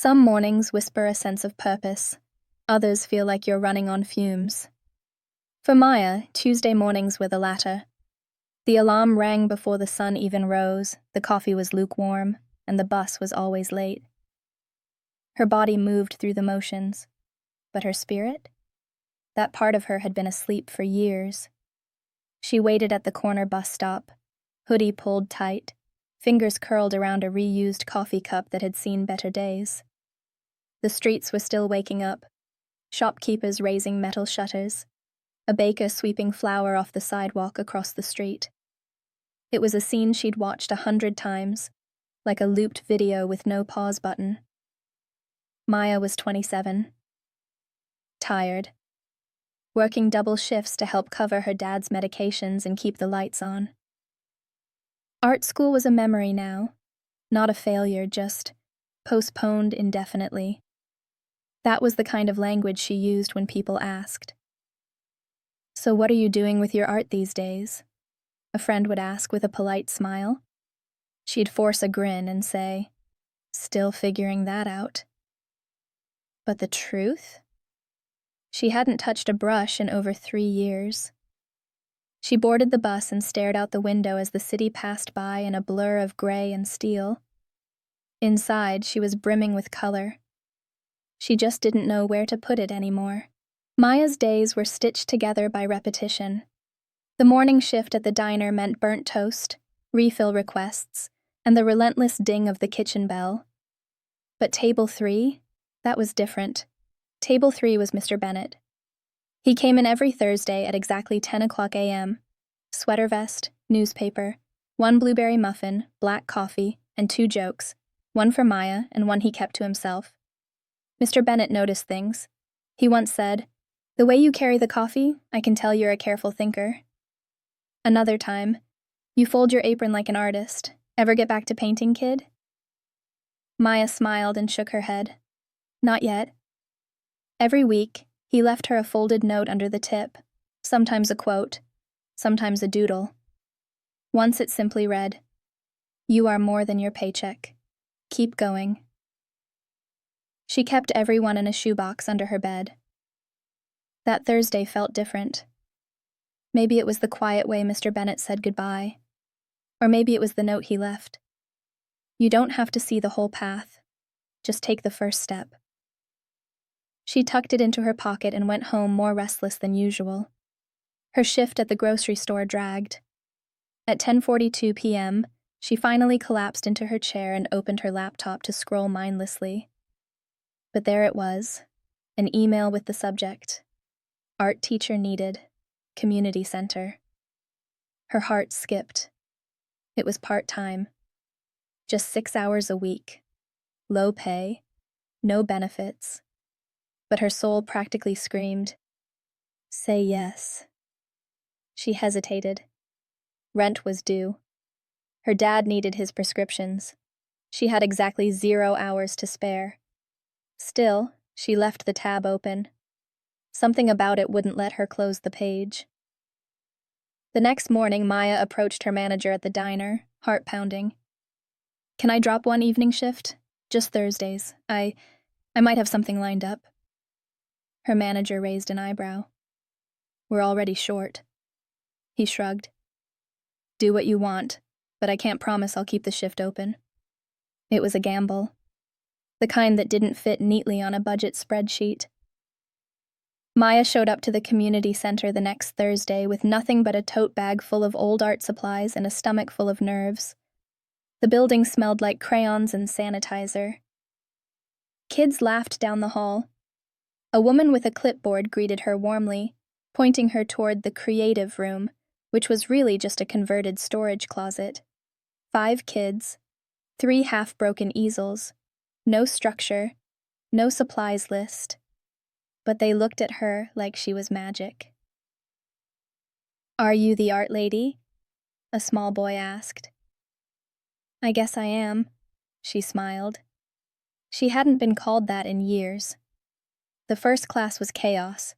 Some mornings whisper a sense of purpose. Others feel like you're running on fumes. For Maya, Tuesday mornings were the latter. The alarm rang before the sun even rose, the coffee was lukewarm, and the bus was always late. Her body moved through the motions, but her spirit? That part of her had been asleep for years. She waited at the corner bus stop, hoodie pulled tight, fingers curled around a reused coffee cup that had seen better days. The streets were still waking up, shopkeepers raising metal shutters, a baker sweeping flour off the sidewalk across the street. It was a scene she'd watched 100 times, like a looped video with no pause button. Maya was 27. Tired. Working double shifts to help cover her dad's medications and keep the lights on. Art school was a memory now, not a failure, just postponed indefinitely. That was the kind of language she used when people asked. "So what are you doing with your art these days?" a friend would ask with a polite smile. She'd force a grin and say, "Still figuring that out." But the truth? She hadn't touched a brush in over 3 years. She boarded the bus and stared out the window as the city passed by in a blur of gray and steel. Inside, she was brimming with color. She just didn't know where to put it anymore. Maya's days were stitched together by repetition. The morning shift at the diner meant burnt toast, refill requests, and the relentless ding of the kitchen bell. But table 3? That was different. Table 3 was Mr. Bennett. He came in every Thursday at exactly 10 o'clock a.m. Sweater vest, newspaper, 1 blueberry muffin, black coffee, and 2 jokes, one for Maya and one he kept to himself. Mr. Bennett noticed things. He once said, "The way you carry the coffee, I can tell you're a careful thinker." Another time, "You fold your apron like an artist. Ever get back to painting, kid?" Maya smiled and shook her head. Not yet. Every week, he left her a folded note under the tip, sometimes a quote, sometimes a doodle. Once it simply read, "You are more than your paycheck. Keep going." She kept everyone in a shoebox under her bed. That Thursday felt different. Maybe it was the quiet way Mr. Bennett said goodbye, or maybe it was the note he left. You don't have to see the whole path. Just take the first step. She tucked it into her pocket and went home more restless than usual. Her shift at the grocery store dragged. At 10:42 p.m., she finally collapsed into her chair and opened her laptop to scroll mindlessly. But there it was, an email with the subject, "Art teacher needed, community center." Her heart skipped. It was part-time. Just 6 hours a week. Low pay, no benefits. But her soul practically screamed, "Say yes." She hesitated. Rent was due. Her dad needed his prescriptions. She had exactly 0 hours to spare. Still, she left the tab open. Something about it wouldn't let her close the page. The next morning, Maya approached her manager at the diner, heart pounding. "Can I drop one evening shift? Just Thursdays. I might have something lined up." Her manager raised an eyebrow. "We're already short." He shrugged. "Do what you want, but I can't promise I'll keep the shift open." It was a gamble. The kind that didn't fit neatly on a budget spreadsheet. Maya showed up to the community center the next Thursday with nothing but a tote bag full of old art supplies and a stomach full of nerves. The building smelled like crayons and sanitizer. Kids laughed down the hall. A woman with a clipboard greeted her warmly, pointing her toward the creative room, which was really just a converted storage closet. 5 kids, 3 half-broken easels, no structure, no supplies list. But they looked at her like she was magic. "Are you the art lady?" a small boy asked. "I guess I am," she smiled. She hadn't been called that in years. The first class was chaos.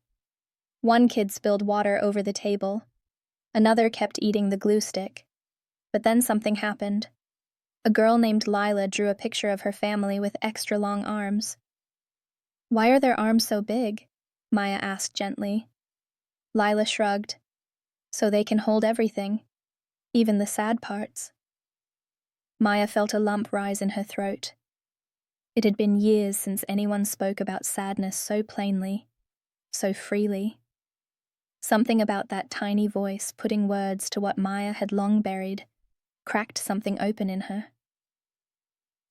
One kid spilled water over the table. Another kept eating the glue stick. But then something happened. A girl named Lila drew a picture of her family with extra long arms. "Why are their arms so big?" Maya asked gently. Lila shrugged. "So they can hold everything, even the sad parts." Maya felt a lump rise in her throat. It had been years since anyone spoke about sadness so plainly, so freely. Something about that tiny voice putting words to what Maya had long buried cracked something open in her.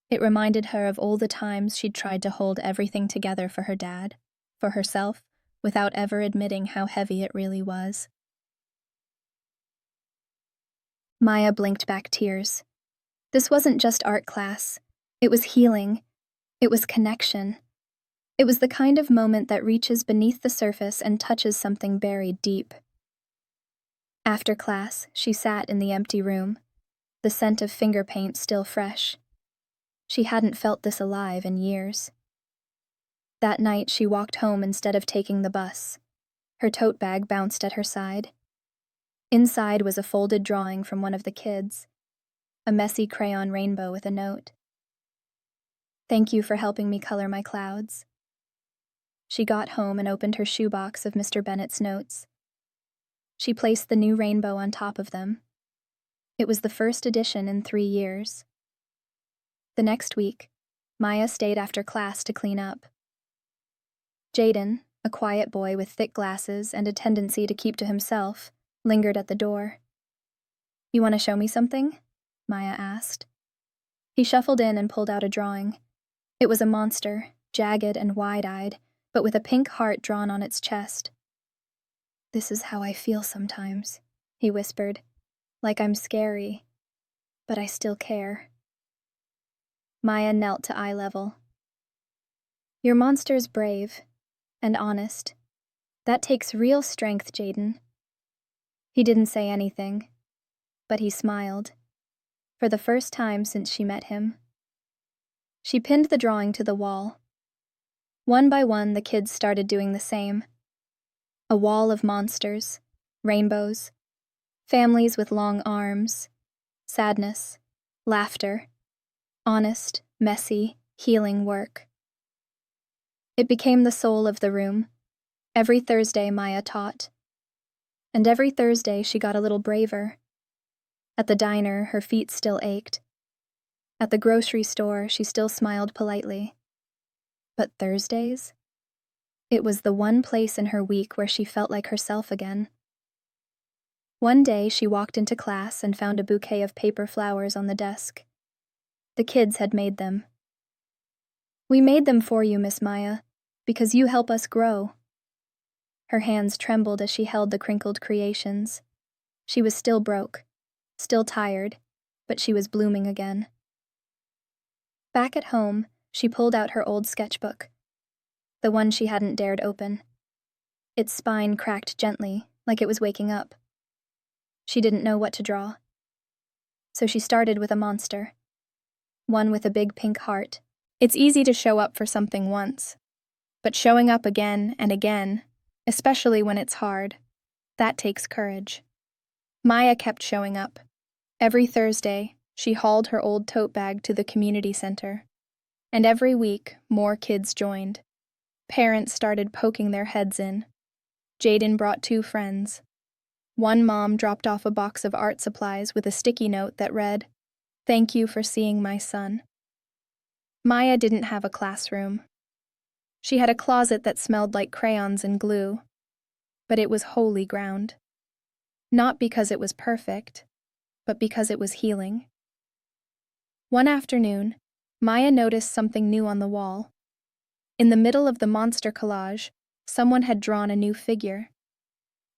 It reminded her of all the times she'd tried to hold everything together for her dad, for herself, without ever admitting how heavy it really was. Maya blinked back tears. This wasn't just art class. It was healing. It was connection. It was the kind of moment that reaches beneath the surface and touches something buried deep. After class, she sat in the empty room, the scent of finger paint still fresh. She hadn't felt this alive in years. That night, she walked home instead of taking the bus. Her tote bag bounced at her side. Inside was a folded drawing from one of the kids, a messy crayon rainbow with a note. "Thank you for helping me color my clouds." She got home and opened her shoebox of Mr. Bennett's notes. She placed the new rainbow on top of them. It was the first edition in 3 years. The next week, Maya stayed after class to clean up. Jaden, a quiet boy with thick glasses and a tendency to keep to himself, lingered at the door. "You want to show me something?" Maya asked. He shuffled in and pulled out a drawing. It was a monster, jagged and wide-eyed, but with a pink heart drawn on its chest. "This is how I feel sometimes," he whispered, "like I'm scary, but I still care." Maya knelt to eye level. "Your monster's brave and honest. That takes real strength, Jaden." He didn't say anything, but he smiled, for the first time since she met him. She pinned the drawing to the wall. One by one, the kids started doing the same. A wall of monsters, rainbows, families with long arms, sadness, laughter, honest, messy, healing work. It became the soul of the room. Every Thursday, Maya taught. And every Thursday, she got a little braver. At the diner, her feet still ached. At the grocery store, she still smiled politely. But Thursdays? It was the one place in her week where she felt like herself again. One day, she walked into class and found a bouquet of paper flowers on the desk. The kids had made them. "We made them for you, Miss Maya, because you help us grow." Her hands trembled as she held the crinkled creations. She was still broke, still tired, but she was blooming again. Back at home, she pulled out her old sketchbook, the one she hadn't dared open. Its spine cracked gently, like it was waking up. She didn't know what to draw. So she started with a monster, one with a big pink heart. It's easy to show up for something once, but showing up again and again, especially when it's hard, that takes courage. Maya kept showing up. Every Thursday, she hauled her old tote bag to the community center. And every week, more kids joined. Parents started poking their heads in. Jaden brought 2 friends. One mom dropped off a box of art supplies with a sticky note that read, "Thank you for seeing my son." Maya didn't have a classroom. She had a closet that smelled like crayons and glue, but it was holy ground. Not because it was perfect, but because it was healing. One afternoon, Maya noticed something new on the wall. In the middle of the monster collage, someone had drawn a new figure.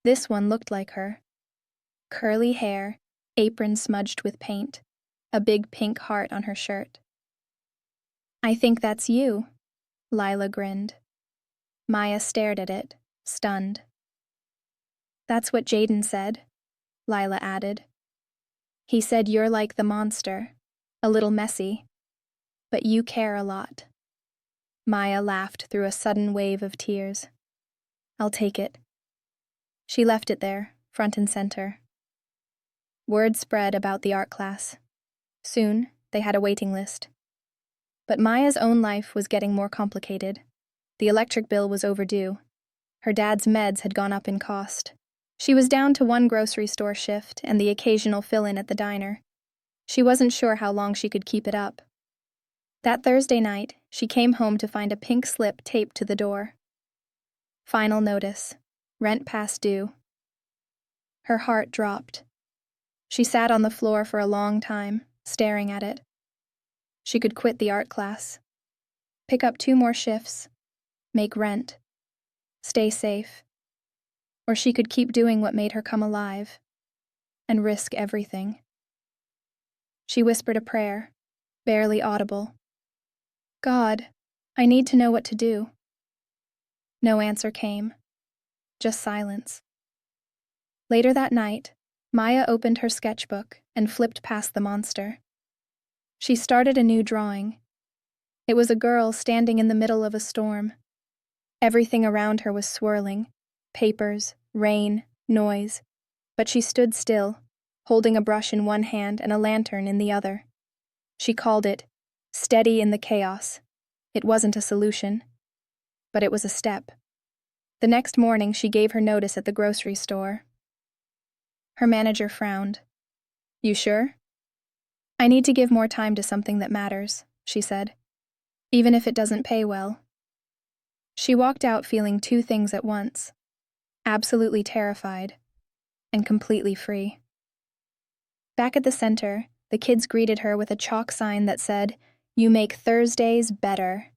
This one looked like her. Curly hair, apron smudged with paint, a big pink heart on her shirt. "I think that's you," Lila grinned. Maya stared at it, stunned. "That's what Jaden said," Lila added. "He said you're like the monster, a little messy, but you care a lot." Maya laughed through a sudden wave of tears. "I'll take it." She left it there, front and center. Word spread about the art class. Soon, They had a waiting list. But Maya's own life was getting more complicated. The electric bill was overdue. Her dad's meds had gone up in cost. She was down to one grocery store shift and the occasional fill-in at the diner. She wasn't sure how long she could keep it up. That Thursday night, she came home to find a pink slip taped to the door. Final notice. Rent past due. Her heart dropped. She sat on the floor for a long time, staring at it. She could quit the art class, pick up 2 more shifts, make rent, stay safe, or she could keep doing what made her come alive and risk everything. She whispered a prayer, barely audible. God, I need to know what to do. No answer came, just silence. Later that night, Maya opened her sketchbook and flipped past the monster. She started a new drawing. It was a girl standing in the middle of a storm. Everything around her was swirling, papers, rain, noise, but she stood still, holding a brush in one hand and a lantern in the other. She called it steady in the chaos. It wasn't a solution, but it was a step. The next morning, she gave her notice at the grocery store. Her manager frowned. You sure? I need to give more time to something that matters, she said, even if it doesn't pay well. She walked out feeling 2 things at once, absolutely terrified and completely free. Back at the center, the kids greeted her with a chalk sign that said, "You make Thursdays better."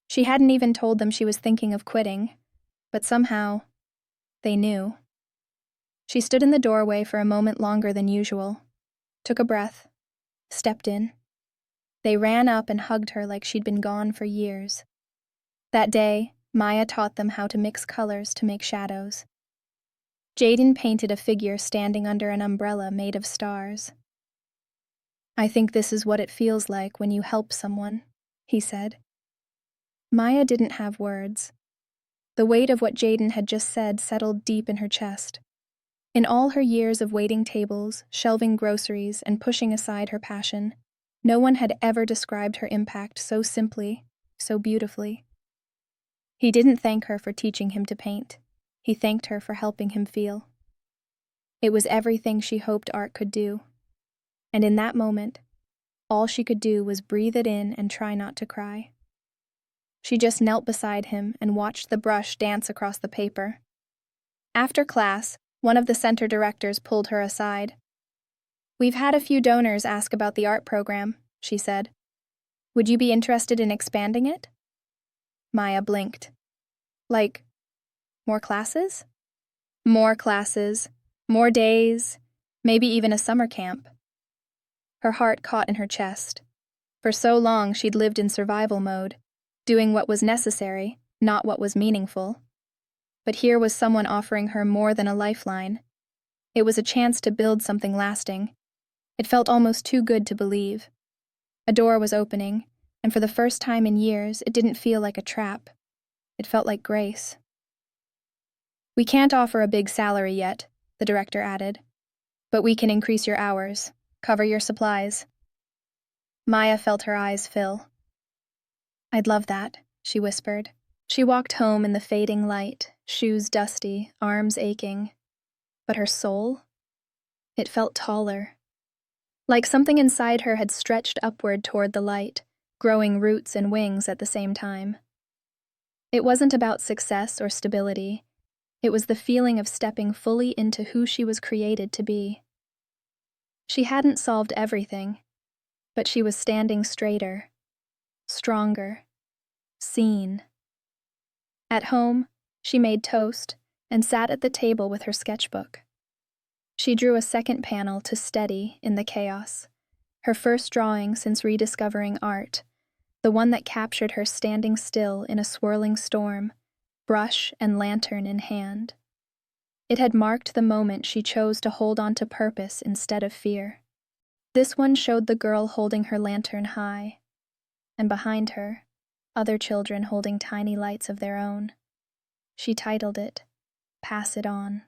She hadn't even told them she was thinking of quitting, but somehow, they knew. She stood in the doorway for a moment longer than usual, took a breath, stepped in. They ran up and hugged her like she'd been gone for years. That day, Maya taught them how to mix colors to make shadows. Jaden painted a figure standing under an umbrella made of stars. I think this is what it feels like when you help someone, he said. Maya didn't have words. The weight of what Jaden had just said settled deep in her chest. In all her years of waiting tables, shelving groceries, and pushing aside her passion, no one had ever described her impact so simply, so beautifully. He didn't thank her for teaching him to paint. He thanked her for helping him feel. It was everything she hoped art could do. And in that moment, all she could do was breathe it in and try not to cry. She just knelt beside him and watched the brush dance across the paper. After class, one of the center directors pulled her aside. We've had a few donors ask about the art program, she said. Would you be interested in expanding it? Maya blinked. Like, more classes? More classes, more days, maybe even a summer camp. Her heart caught in her chest. For so long she'd lived in survival mode, doing what was necessary, not what was meaningful. But here was someone offering her more than a lifeline. It was a chance to build something lasting. It felt almost too good to believe. A door was opening, and for the first time in years, it didn't feel like a trap. It felt like grace. We can't offer a big salary yet, the director added, but we can increase your hours, cover your supplies. Maya felt her eyes fill. I'd love that, she whispered. She walked home in the fading light, shoes dusty, arms aching. But her soul? It felt taller. Like something inside her had stretched upward toward the light, growing roots and wings at the same time. It wasn't about success or stability. It was the feeling of stepping fully into who she was created to be. She hadn't solved everything, but she was standing straighter, stronger, seen. At home, she made toast and sat at the table with her sketchbook. She drew a second panel to steady in the chaos, her first drawing since rediscovering art, the one that captured her standing still in a swirling storm, brush and lantern in hand. It had marked the moment she chose to hold on to purpose instead of fear. This one showed the girl holding her lantern high, and behind her, other children holding tiny lights of their own. She titled it, Pass It On.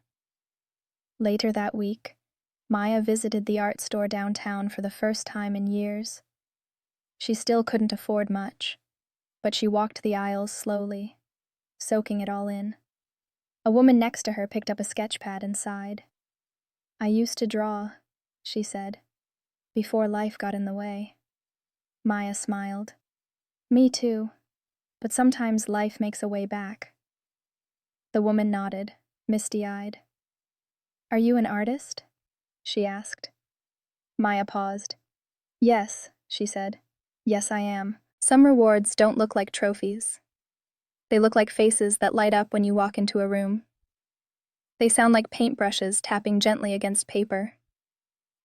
Later that week, Maya visited the art store downtown for the first time in years. She still couldn't afford much, but she walked the aisles slowly, soaking it all in. A woman next to her picked up a sketch pad and sighed. "I used to draw," she said, "before life got in the way." Maya smiled. "Me too, but sometimes life makes a way back." The woman nodded, misty-eyed. "Are you an artist?" she asked. Maya paused. "Yes," she said. "Yes, I am. Some rewards don't look like trophies. They look like faces that light up when you walk into a room. They sound like paintbrushes tapping gently against paper.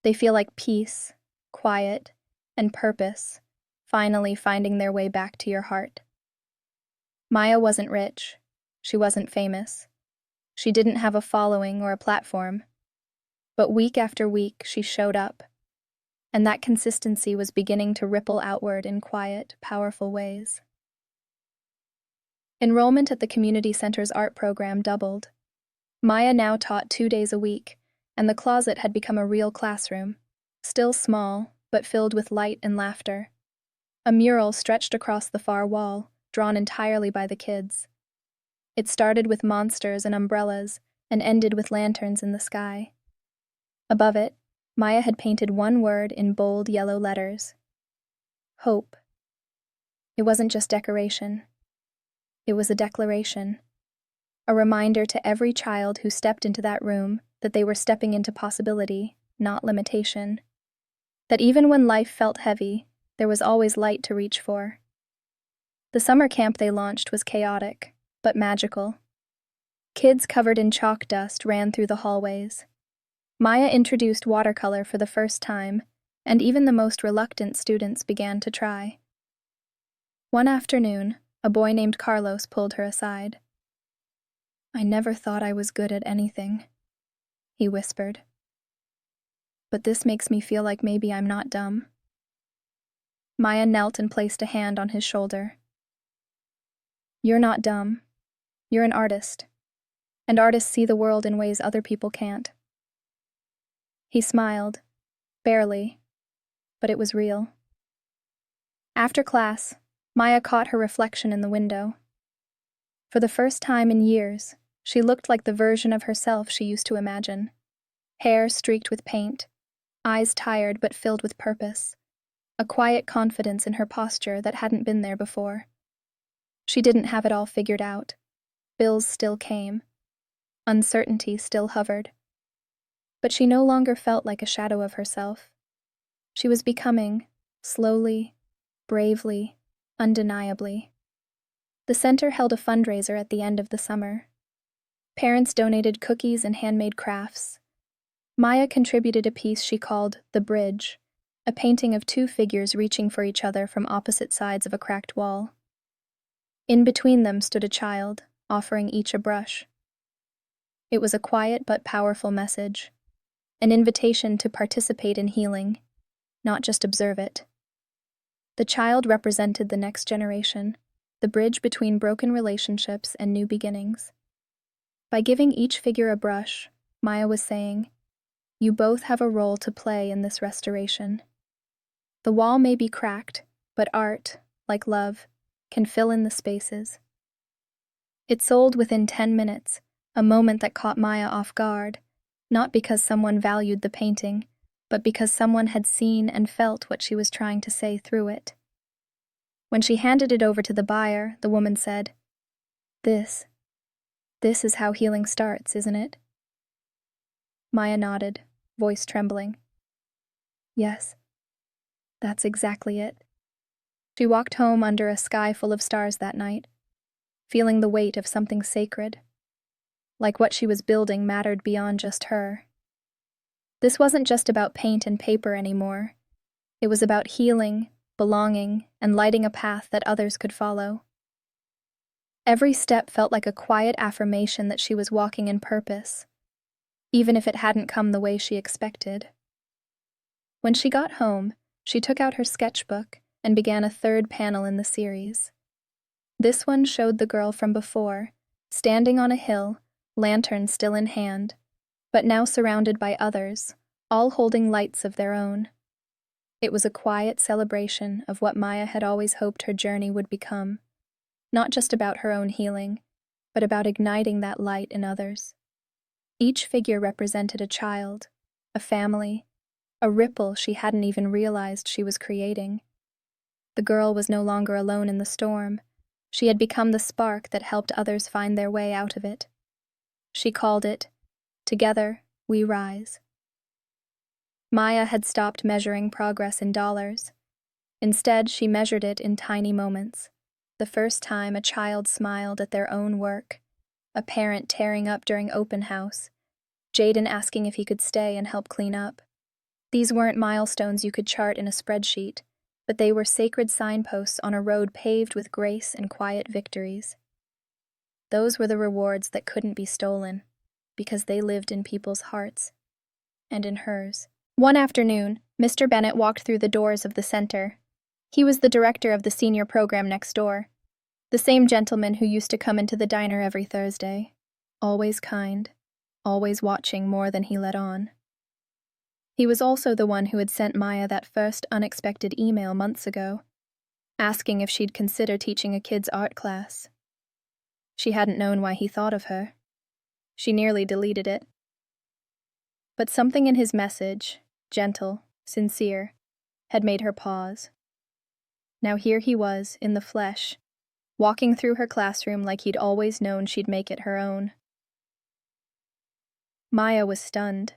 They feel like peace, quiet, and purpose, finally finding their way back to your heart." Maya wasn't rich. She wasn't famous. She didn't have a following or a platform. But week after week, she showed up, and that consistency was beginning to ripple outward in quiet, powerful ways. Enrollment at the community center's art program doubled. Maya now taught 2 days a week, and the closet had become a real classroom, still small, but filled with light and laughter. A mural stretched across the far wall, drawn entirely by the kids. It started with monsters and umbrellas, and ended with lanterns in the sky. Above it, Maya had painted one word in bold yellow letters: hope. It wasn't just decoration. It was a declaration, a reminder to every child who stepped into that room that they were stepping into possibility, not limitation. That even when life felt heavy, there was always light to reach for. The summer camp they launched was chaotic, but magical. Kids covered in chalk dust ran through the hallways. Maya introduced watercolor for the first time, and even the most reluctant students began to try. One afternoon, a boy named Carlos pulled her aside. "I never thought I was good at anything," he whispered. "But this makes me feel like maybe I'm not dumb." Maya knelt and placed a hand on his shoulder. "You're not dumb. You're an artist. And artists see the world in ways other people can't." He smiled, barely, but it was real. After class, Maya caught her reflection in the window. For the first time in years, she looked like the version of herself she used to imagine. Hair streaked with paint, eyes tired but filled with purpose, a quiet confidence in her posture that hadn't been there before. She didn't have it all figured out. Bills still came. Uncertainty still hovered. But she no longer felt like a shadow of herself. She was becoming, slowly, bravely, undeniably. The center held a fundraiser at the end of the summer. Parents donated cookies and handmade crafts. Maya contributed a piece she called The Bridge, a painting of 2 figures reaching for each other from opposite sides of a cracked wall. In between them stood a child, offering each a brush. It was a quiet but powerful message, an invitation to participate in healing, not just observe it. The child represented the next generation, the bridge between broken relationships and new beginnings. By giving each figure a brush, Maya was saying, "You both have a role to play in this restoration." The wall may be cracked, but art, like love, can fill in the spaces. It sold within 10 minutes, a moment that caught Maya off guard, not because someone valued the painting, but because someone had seen and felt what she was trying to say through it. When she handed it over to the buyer, the woman said, This is how healing starts, isn't it?" Maya nodded, voice trembling. "Yes, that's exactly it." She walked home under a sky full of stars that night, feeling the weight of something sacred, like what she was building mattered beyond just her. This wasn't just about paint and paper anymore. It was about healing, belonging, and lighting a path that others could follow. Every step felt like a quiet affirmation that she was walking in purpose, even if it hadn't come the way she expected. When she got home, she took out her sketchbook and began a 3rd panel in the series. This one showed the girl from before, standing on a hill, lantern still in hand, but now surrounded by others, all holding lights of their own. It was a quiet celebration of what Maya had always hoped her journey would become, not just about her own healing, but about igniting that light in others. Each figure represented a child, a family, a ripple she hadn't even realized she was creating. The girl was no longer alone in the storm. She had become the spark that helped others find their way out of it. She called it, "Together, we rise." Maya had stopped measuring progress in dollars. Instead, she measured it in tiny moments. The first time a child smiled at their own work, a parent tearing up during open house, Jaden asking if he could stay and help clean up. These weren't milestones you could chart in a spreadsheet, but they were sacred signposts on a road paved with grace and quiet victories. Those were the rewards that couldn't be stolen, because they lived in people's hearts, and in hers. One afternoon, Mr. Bennett walked through the doors of the center. He was the director of the senior program next door, the same gentleman who used to come into the diner every Thursday, always kind, always watching more than he let on. He was also the one who had sent Maya that first unexpected email months ago, asking if she'd consider teaching a kid's art class. She hadn't known why he thought of her. She nearly deleted it. But something in his message, gentle, sincere, had made her pause. Now here he was, in the flesh, walking through her classroom like he'd always known she'd make it her own. Maya was stunned.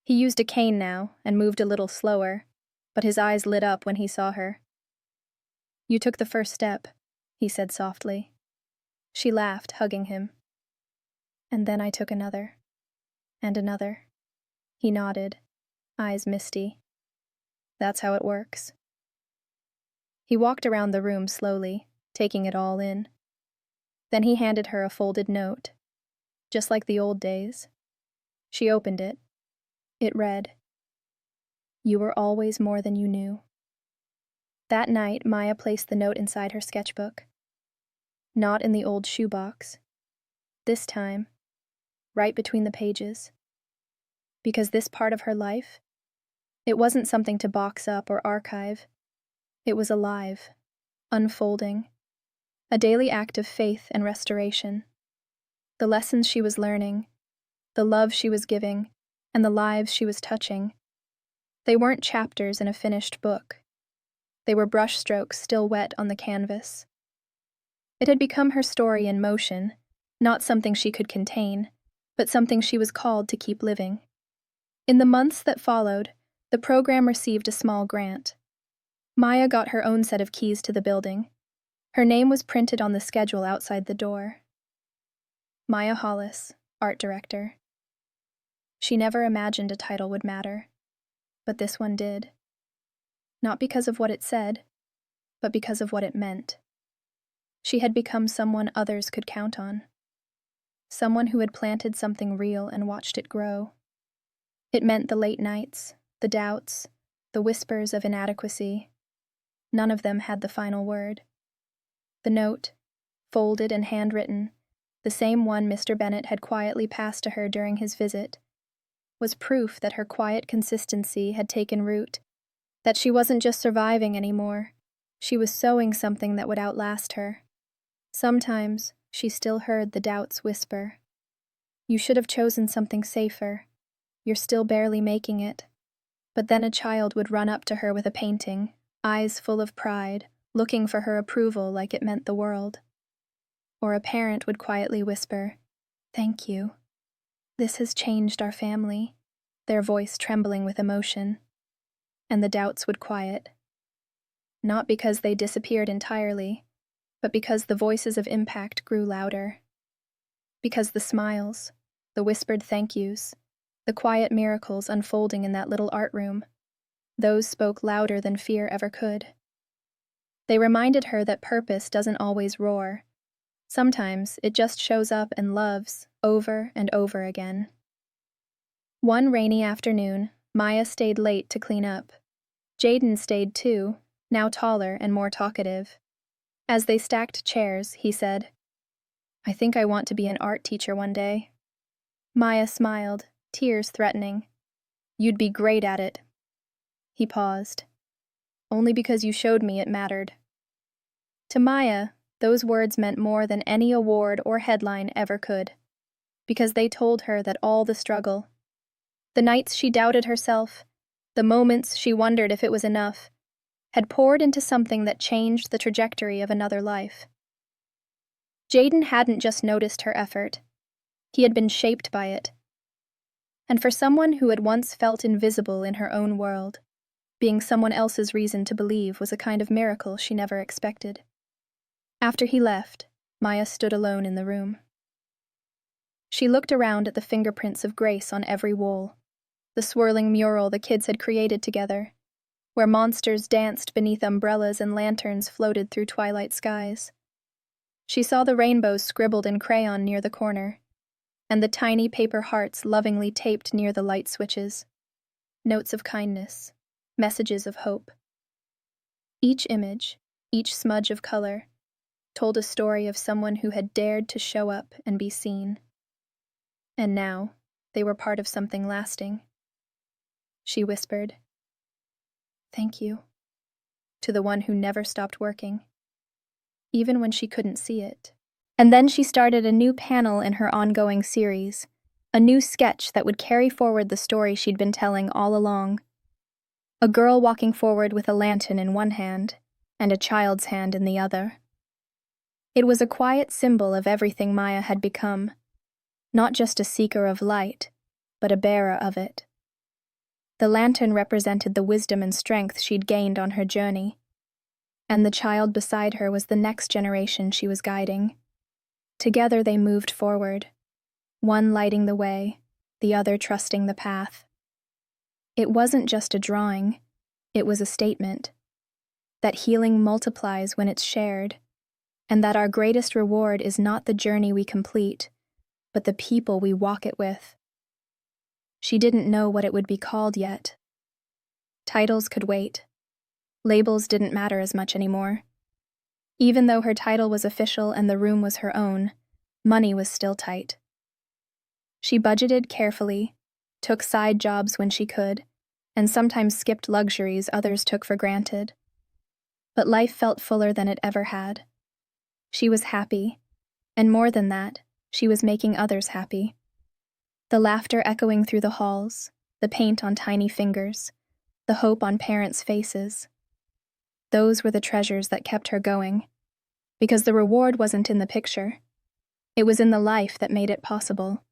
He used a cane now and moved a little slower, but his eyes lit up when he saw her. "You took the first step," he said softly. She laughed, hugging him. "And then I took another. And another." He nodded, eyes misty. "That's how it works." He walked around the room slowly, taking it all in. Then he handed her a folded note, just like the old days. She opened it. It read, "You were always more than you knew." That night, Maya placed the note inside her sketchbook. Not in the old shoebox. This time, right between the pages. Because this part of her life, it wasn't something to box up or archive. It was alive, unfolding, a daily act of faith and restoration. The lessons she was learning, the love she was giving, and the lives she was touching. They weren't chapters in a finished book. They were brushstrokes still wet on the canvas. It had become her story in motion, not something she could contain, but something she was called to keep living. In the months that followed, the program received a small grant. Maya got her own set of keys to the building. Her name was printed on the schedule outside the door. Maya Hollis, art director. She never imagined a title would matter, but this one did. Not because of what it said, but because of what it meant. She had become someone others could count on. Someone who had planted something real and watched it grow. It meant the late nights, the doubts, the whispers of inadequacy. None of them had the final word. The note, folded and handwritten, the same one Mr. Bennett had quietly passed to her during his visit, was proof that her quiet consistency had taken root, that she wasn't just surviving anymore, she was sowing something that would outlast her. Sometimes she still heard the doubts whisper, "You should have chosen something safer. You're still barely making it." But then a child would run up to her with a painting, eyes full of pride, looking for her approval like it meant the world. Or a parent would quietly whisper, "Thank you. This has changed our family," their voice trembling with emotion. And the doubts would quiet. Not because they disappeared entirely, but because the voices of impact grew louder. Because the smiles, the whispered thank yous, the quiet miracles unfolding in that little art room, those spoke louder than fear ever could. They reminded her that purpose doesn't always roar. Sometimes it just shows up and loves, over and over again. One rainy afternoon, Maya stayed late to clean up. Jaden stayed too, now taller and more talkative. As they stacked chairs, he said, "I think I want to be an art teacher one day." Maya smiled, tears threatening. "You'd be great at it." He paused. Only because you showed me it mattered. To Maya, those words meant more than any award or headline ever could, because they told her that all the struggle, the nights she doubted herself, the moments she wondered if it was enough, had poured into something that changed the trajectory of another life. Jaden hadn't just noticed her effort. He had been shaped by it. And for someone who had once felt invisible in her own world, being someone else's reason to believe was a kind of miracle she never expected. After he left, Maya stood alone in the room. She looked around at the fingerprints of Grace on every wall, the swirling mural the kids had created together, where monsters danced beneath umbrellas and lanterns floated through twilight skies. She saw the rainbows scribbled in crayon near the corner, and the tiny paper hearts lovingly taped near the light switches. Notes of kindness, messages of hope. Each image, each smudge of color, told a story of someone who had dared to show up and be seen. And now, they were part of something lasting. She whispered, "Thank you," to the one who never stopped working, even when she couldn't see it. And then she started a new panel in her ongoing series, a new sketch that would carry forward the story she'd been telling all along. A girl walking forward with a lantern in one hand, and a child's hand in the other. It was a quiet symbol of everything Maya had become, not just a seeker of light, but a bearer of it. The lantern represented the wisdom and strength she'd gained on her journey, and the child beside her was the next generation she was guiding. Together they moved forward, one lighting the way, the other trusting the path. It wasn't just a drawing, it was a statement, that healing multiplies when it's shared, and that our greatest reward is not the journey we complete, but the people we walk it with. She didn't know what it would be called yet. Titles could wait. Labels didn't matter as much anymore. Even though her title was official and the room was her own, money was still tight. She budgeted carefully, took side jobs when she could, and sometimes skipped luxuries others took for granted. But life felt fuller than it ever had. She was happy, and more than that, she was making others happy. The laughter echoing through the halls, the paint on tiny fingers, the hope on parents' faces. Those were the treasures that kept her going, because the reward wasn't in the picture. It was in the life that made it possible.